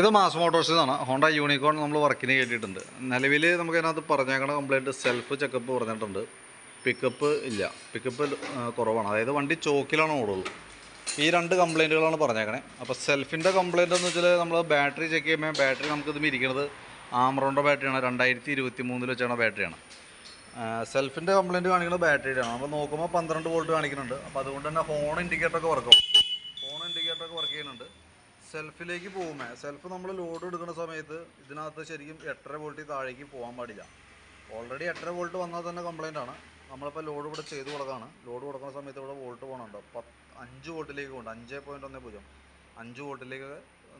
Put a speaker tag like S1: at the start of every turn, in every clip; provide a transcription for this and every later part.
S1: ഇത് mass മോട്ടോഴ്സിന്നാണ്. Honda unicorn നമ്മൾ വർക്കിന് കേട്ടിട്ടുണ്ട്. നിലവിൽ നമുക്ക് അതിനകത്ത് പറഞ്ഞേക്കണ കംപ്ലൈൻറ്റ് സെൽഫ് ചെക്കപ്പ് പറഞ്ഞിട്ടുണ്ട്. പിക്കപ്പ് ഇല്ല, പിക്കപ്പ് കുറവാണ്. അതായത് വണ്ടി ചോക്കിലാണ് ഓടുള്ളൂ. ഈ രണ്ട് കംപ്ലൈൻറ്റുകളാണ് പറഞ്ഞേക്കണേ. അപ്പോൾ സെൽഫിൻ്റെ കംപ്ലൈൻറ്റ് എന്ന് വെച്ചാൽ നമ്മൾ ബാറ്ററി ചെക്ക് ചെയ്യുമ്പോൾ ബാറ്ററി നമുക്കിത് ഇരിക്കുന്നത് ആമറോണിൻ്റെ ബാറ്ററിയാണ്. 2023 വെച്ചാണ് ബാറ്ററിയാണ്. സെൽഫിൻ്റെ കംപ്ലൈൻറ്റ് കാണിക്കുന്നത് ബാറ്ററിയുടെയാണ്. നമ്മൾ നോക്കുമ്പോൾ 12 വോൾട്ട് കാണിക്കുന്നുണ്ട്. അപ്പോൾ അതുകൊണ്ട് തന്നെ ഹോൺ ഇൻഡിക്കേറ്ററൊക്കെ വർക്ക് വർക്ക് ചെയ്യുന്നുണ്ട്. സെൽഫിലേക്ക് പോകുമ്പോൾ സെൽഫ് നമ്മൾ ലോഡ് എടുക്കുന്ന സമയത്ത് ഇതിനകത്ത് ശരിക്കും 8.5 വോൾട്ടിൽ താഴേക്ക് പോകാൻ പാടില്ല. ഓൾറെഡി 8.5 വോൾട്ട് വന്നാൽ തന്നെ കംപ്ലൈൻ്റ് ആണ്. നമ്മളിപ്പോൾ ലോഡ് ഇവിടെ ചെയ്ത് കൊടുക്കുകയാണ്. ലോഡ് കൊടുക്കുന്ന സമയത്ത് ഇവിടെ വോൾട്ട് പോകണുണ്ട്. 5 വോൾട്ടിലേക്ക് പോകുന്നുണ്ട്. 5.10 5 വോൾട്ടിലേക്ക്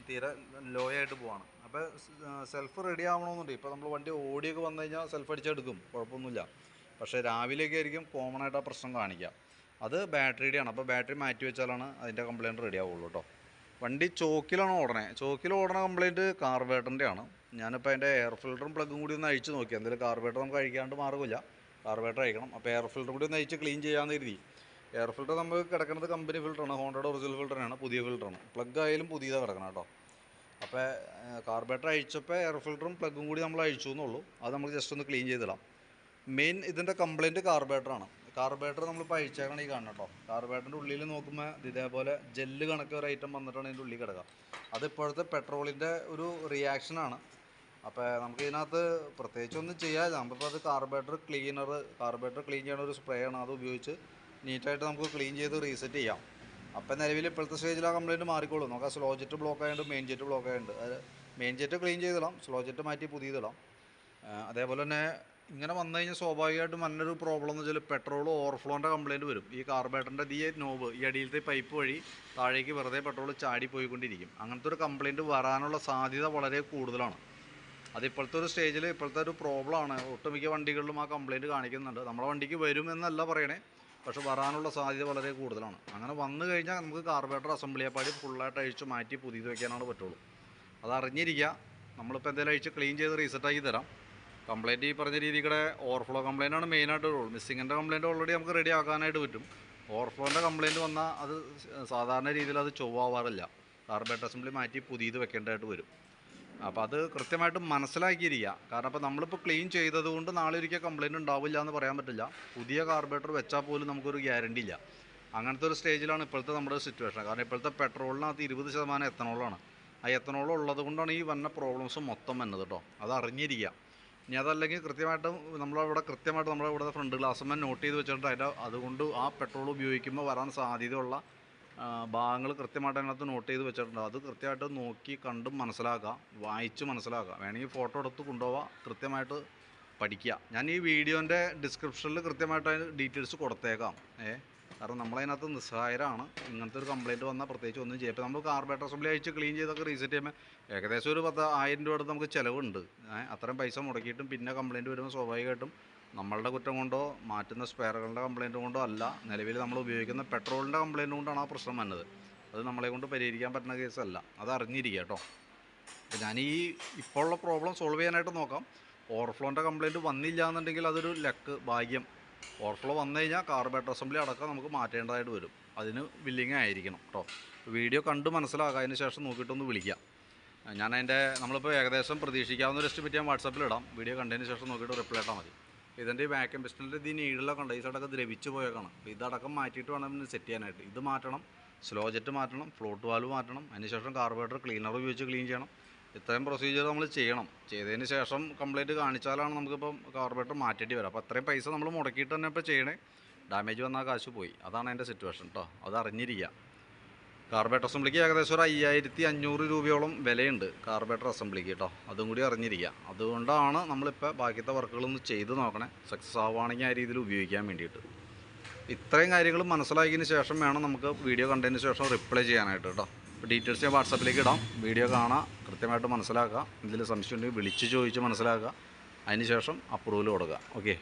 S1: തീരെ ലോ ആയിട്ട് പോവാണ്. അപ്പോൾ സെൽഫ് റെഡി ആവണമെന്നുണ്ട്. ഇപ്പോൾ നമ്മൾ വണ്ടി ഓടിയൊക്കെ വന്നു കഴിഞ്ഞാൽ സെൽഫ് അടിച്ചെടുക്കും, കുഴപ്പമൊന്നുമില്ല. പക്ഷേ രാവിലെയൊക്കെ ആയിരിക്കും കോമൺ ആയിട്ട് ആ പ്രശ്നം കാണിക്കുക. അത് ബാറ്ററിയുടെയാണ്. അപ്പോൾ ബാറ്ററി മാറ്റി വെച്ചാലാണ് അതിൻ്റെ കംപ്ലയിൻറ്റ് റെഡി ആവുള്ളൂ കേട്ടോ. വണ്ടി ചോക്കിലാണ് ഓടണേ. ചോക്കിൽ ഓടണ കംപ്ലയിൻറ്റ് കാർബേറ്ററിൻ്റെ ആണ്. ഞാനിപ്പോൾ അതിൻ്റെ എയർ ഫിൽറ്ററും പ്ലഗും കൂടി ഒന്ന് അഴിച്ച് നോക്കി. എന്തെങ്കിലും കാർബേറ്റർ നമുക്ക് അഴിക്കാണ്ട് മാർഗ്ഗമില്ല, കാർബേറ്റർ അഴിക്കണം. അപ്പോൾ എയർ ഫിൽറ്ററും കൂടി ഒന്ന് അഴിച്ച് ക്ലീൻ ചെയ്യാമെന്ന് കരുതി. എയർ ഫിൽറ്റർ നമുക്ക് കിടക്കുന്നത് കമ്പനി ഫിൽറ്ററാണ്, ഹോണ്ടയുടെ ഒറിജിനൽ ഫിൽറ്ററാണ്, പുതിയ ഫിൽറ്ററാണ്. പ്ലഗ് ആയാലും പുതിയതാണ് കിടക്കണം കേട്ടോ. അപ്പോൾ കാർബേറ്റർ അഴിച്ചപ്പോൾ എയർ ഫിൽറ്ററും പ്ലഗും കൂടി നമ്മൾ അഴിച്ചു എന്നുള്ളൂ. അത് നമുക്ക് ജസ്റ്റ് ഒന്ന് ക്ലീൻ ചെയ്തിടാം. മെയിൻ ഇതിൻ്റെ കംപ്ലയിൻറ്റ് കാർബേറ്ററാണ്. കാർബേറ്റർ നമ്മളിപ്പോൾ അഴിച്ചേക്കണം ഈ കാണണം കേട്ടോ. കാർബേറ്ററിൻ്റെ ഉള്ളിൽ നോക്കുമ്പോൾ ഇതേപോലെ ജെല്ല് കണക്ക് ഒരു ഐറ്റം വന്നിട്ടാണ് ഇതിൻ്റെ ഉള്ളിൽ കിടക്കുക. അതിപ്പോഴത്തെ പെട്രോളിൻ്റെ ഒരു റിയാക്ഷനാണ്. അപ്പോൾ നമുക്ക് ഇതിനകത്ത് പ്രത്യേകിച്ചൊന്നും ചെയ്യാതെ നമുക്കിപ്പോൾ അത് കാർബേറ്റർ ക്ലീൻ ചെയ്യണ ഒരു സ്പ്രേ ആണ്. അത് ഉപയോഗിച്ച് നീറ്റായിട്ട് നമുക്ക് ക്ലീൻ ചെയ്ത് റീസെറ്റ് ചെയ്യാം. അപ്പോൾ നിലവിൽ ഇപ്പോഴത്തെ സ്റ്റേജിൽ ആ കംപ്ലയിൻറ്റ് മാറിക്കോളും. നമുക്ക് ആ സ്ലോ ജെറ്റ് ബ്ലോക്ക് ആയതുകൊണ്ട് മെയിൻ ജെറ്റ് ബ്ലോക്ക് ആയതുകൊണ്ട് അത് മെയിൻ ജെറ്റ് ക്ലീൻ ചെയ്തിടാം, സ്ലോ ജെറ്റ് മാറ്റി പുതിയതിടാം. അതേപോലെ തന്നെ ഇങ്ങനെ വന്നു കഴിഞ്ഞാൽ സ്വാഭാവികമായിട്ടും നല്ലൊരു പ്രോബ്ലം എന്ന് വെച്ചാൽ പെട്രോൾ ഓവർഫ്ലോൻ്റെ കംപ്ലയിൻറ്റ് വരും. ഈ കാർബേറ്ററിൻ്റെ ഈ നോബ്, ഈ അടിയിലത്തെ പൈപ്പ് വഴി താഴേക്ക് വെറുതെ പെട്രോൾ ചാടി പോയിക്കൊണ്ടിരിക്കും. അങ്ങനത്തെ ഒരു കംപ്ലയിൻറ്റ് വരാനുള്ള സാധ്യത വളരെ കൂടുതലാണ്. അതിപ്പോഴത്തെ ഒരു സ്റ്റേജിൽ ഇപ്പോഴത്തെ ഒരു പ്രോബ്ലമാണ്. ഒട്ടുമിക്ക വണ്ടികളിലും ആ കംപ്ലയിൻറ്റ് കാണിക്കുന്നുണ്ട്. നമ്മുടെ വണ്ടിക്ക് വരുമെന്നല്ല പറയണേ, പക്ഷെ വരാനുള്ള സാധ്യത വളരെ കൂടുതലാണ്. അങ്ങനെ വന്നു കഴിഞ്ഞാൽ നമുക്ക് കാർബേറ്റർ അസംബ്ലിയെപ്പാടി ഫുള്ളായിട്ട് അഴിച്ച് മാറ്റി പുതിയത് വയ്ക്കാനാണ് പറ്റുള്ളൂ. അത് അറിഞ്ഞിരിക്കുക. നമ്മളിപ്പോൾ എന്തെങ്കിലും അഴിച്ച് ക്ലീൻ ചെയ്ത് റീസെറ്റാക്കി തരാം. കംപ്ലയിൻറ്റ് ഈ പറഞ്ഞ രീതിയുടെ ഓവർഫ്ലോ കംപ്ലയിൻ്റാണ് മെയിനായിട്ട് ഉള്ളൂ. മിസ്സിങ്ങിൻ്റെ കംപ്ലയിൻറ്റ് ഓൾറെഡി നമുക്ക് റെഡി ആക്കാനായിട്ട് പറ്റും. ഓവർഫ്ലോൻ്റെ കംപ്ലയിൻറ്റ് വന്നാൽ അത് സാധാരണ രീതിയിൽ അത് ചൊവ്വാവാറില്ല. കാർബേറ്റർ അസംബ്ലി മാറ്റി പുതിയത് വെക്കേണ്ടതായിട്ട് വരും. അപ്പോൾ അത് കൃത്യമായിട്ട് മനസ്സിലാക്കിയിരിക്കുക. കാരണം ഇപ്പോൾ നമ്മളിപ്പോൾ ക്ലീൻ ചെയ്തത് കൊണ്ട് നാളെ ഒരിക്കൽ കംപ്ലയിൻറ്റ് ഉണ്ടാവില്ല എന്ന് പറയാൻ പറ്റില്ല. പുതിയ കാർബേറ്റർ വെച്ചാൽ പോലും നമുക്കൊരു ഗ്യാരണ്ടി ഇല്ല. അങ്ങനത്തെ ഒരു സ്റ്റേജിലാണ് ഇപ്പോഴത്തെ നമ്മുടെ സിറ്റുവേഷൻ. കാരണം ഇപ്പോഴത്തെ പെട്രോളിനകത്ത് 20% എത്തനോളാണ്. ആ എത്തനോൾ ഉള്ളത് കൊണ്ടാണ് ഈ വന്ന പ്രോബ്ലംസ് മൊത്തം വന്നത് കേട്ടോ. അത് അറിഞ്ഞിരിക്കുക. ഇനി അതല്ലെങ്കിൽ കൃത്യമായിട്ടും നമ്മുടെ ഇവിടെ ഫ്രണ്ട് ഗ്ലാസ്സുമ്മ നോട്ട് ചെയ്ത് വെച്ചിട്ട് അതുകൊണ്ട് ആ പെട്രോൾ ഉപയോഗിക്കുമ്പോൾ വരാൻ സാധ്യതയുള്ള ഭാഗങ്ങൾ കൃത്യമായിട്ട് അതിനകത്ത് നോട്ട് ചെയ്ത് വെച്ചിട്ടുണ്ട്. അത് കൃത്യമായിട്ട് നോക്കി കണ്ടും മനസ്സിലാക്കുക, വായിച്ച് മനസ്സിലാക്കുക. വേണമെങ്കിൽ ഫോട്ടോ എടുത്ത് കൊണ്ടുപോവുക, കൃത്യമായിട്ട് പഠിക്കുക. ഞാൻ ഈ വീഡിയോൻ്റെ ഡിസ്ക്രിപ്ഷനിൽ കൃത്യമായിട്ട് അതിന് ഡീറ്റെയിൽസ് കൊടുത്തേക്കാം. കാരണം നമ്മളതിനകത്ത് നിസ്സഹായരാണ്. ഇങ്ങനത്തെ ഒരു കംപ്ലയിൻറ്റ് വന്നാൽ പ്രത്യേകിച്ച് ഒന്നും ചെയ്യാം. ഇപ്പോൾ നമ്മൾ കാർബേറ്റർ അസംബ്ലി അഴിച്ച് ക്ലീൻ ചെയ്തൊക്കെ റീസെറ്റ് ചെയ്യുമ്പോൾ ഏകദേശം ഒരു 10,000 രൂപ അടുത്ത് നമുക്ക് ചിലവുണ്ട്. അത്രയും പൈസ മുടക്കിയിട്ടും പിന്നെ കംപ്ലയിൻറ്റ് വരുമ്പോൾ സ്വാഭാവികമായിട്ടും നമ്മളുടെ കുറ്റം കൊണ്ടോ മാറ്റുന്ന സ്പെയറുകളുടെ കംപ്ലയിൻറ്റ് കൊണ്ടോ അല്ല, നിലവിൽ നമ്മൾ ഉപയോഗിക്കുന്ന പെട്രോളിൻ്റെ കംപ്ലയിൻറ്റ് കൊണ്ടാണ് ആ പ്രശ്നം വന്നത്. അത് നമ്മളെ കൊണ്ട് പരിഹരിക്കാൻ പറ്റുന്ന കേസല്ല. അത് അറിഞ്ഞിരിക്കുക കേട്ടോ. അപ്പോൾ ഞാൻ ഈ ഇപ്പോൾ ഉള്ള പ്രോബ്ലം സോൾവ് ചെയ്യാനായിട്ട് നോക്കാം. ഓവർഫ്ലോൻ്റെ കംപ്ലയിൻറ്റ് വന്നില്ല എന്നുണ്ടെങ്കിൽ അതൊരു ലക്ക്, ഭാഗ്യം. ഓവർഫ്ലോ വന്നു കഴിഞ്ഞാൽ കാർബേറ്റർ അസംബ്ലി അടക്കം നമുക്ക് മാറ്റേണ്ടതായിട്ട് വരും. അതിന് വില്ലിങ് ആയിരിക്കണം കേട്ടോ. വീഡിയോ കണ്ട് മനസ്സിലാക്കുക, അതിന് ശേഷം നോക്കിയിട്ടൊന്ന് വിളിക്കുക. നമ്മളിപ്പോൾ ഏകദേശം പ്രതീക്ഷിക്കാവുന്ന ഒരു എസ്റ്റിമേറ്റ് ഞാൻ വാട്സാപ്പിലിടാം. വീഡിയോ കണ്ടതിന് ശേഷം നോക്കിയിട്ട് റിപ്ലൈ ഇട്ടാൽ മതി. ഇതിൻ്റെ ഈ ബാക്ക് പിസ്റ്റണിൽ ഈ നീഡിലൊക്കെ ഉണ്ട്, ഈ സൈഡൊക്കെ ദ്രവിച്ച് പോയേക്കാണ്. അപ്പോൾ ഇതടക്കം മാറ്റിയിട്ട് വേണം സെറ്റ് ചെയ്യാനായിട്ട്. ഇത് മാറ്റണം, സ്ലോ ജെറ്റ് മാറ്റണം, ഫ്ലോട്ട് വാൽവ് മാറ്റണം, അതിനുശേഷം കാർബേറ്റർ ക്ലീനർ ഉപയോഗിച്ച് ക്ലീൻ ചെയ്യണം. ഇത്രയും പ്രൊസീജിയർ നമ്മൾ ചെയ്യണം. ചെയ്തതിന് ശേഷം കംപ്ലയിൻറ്റ് കാണിച്ചാലാണ് നമുക്കിപ്പം കാർബേറ്റർ മാറ്റേണ്ടി വരാം. അപ്പോൾ അത്രയും പൈസ നമ്മൾ മുടക്കിയിട്ട് തന്നെ ഇപ്പോൾ ചെയ്യണേ. ഡാമേജ് വന്നാൽ കാശ് പോയി. അതാണ് എൻ്റെ സിറ്റുവേഷൻ കേട്ടോ. അത് അറിഞ്ഞിരിക്കുക. കാർബേറ്റർ അസംബ്ലിക്ക് ഏകദേശം ഒരു 5500 രൂപയോളം വിലയുണ്ട് കാർബേറ്റർ അസംബ്ലിക്ക് കേട്ടോ. അതും കൂടി അറിഞ്ഞിരിക്കുക. അതുകൊണ്ടാണ് നമ്മളിപ്പോൾ ബാക്കിയത്തെ വർക്കുകളൊന്ന് ചെയ്ത് നോക്കണേ, സക്സസ് ആവുകയാണെങ്കിൽ ആ രീതിയിൽ ഉപയോഗിക്കാൻ വേണ്ടിയിട്ട്. ഇത്രയും കാര്യങ്ങൾ മനസ്സിലാക്കിയതിന് ശേഷം വേണം നമുക്ക് വീഡിയോ കണ്ടതിന് ശേഷം റിപ്ലൈ ചെയ്യാനായിട്ട് കേട്ടോ. ഡീറ്റെയിൽസ് ഞാൻ വാട്സാപ്പിലേക്ക് ഇടാം. വീഡിയോ കാണാം, കൃത്യമായിട്ട് മനസ്സിലാക്കുക. എന്തെങ്കിലും സംശയം ഉണ്ടെങ്കിൽ വിളിച്ച് ചോദിച്ച് മനസ്സിലാക്കുക. അതിന് ശേഷം അപ്രൂവൽ കൊടുക്കുക. ഓക്കെ.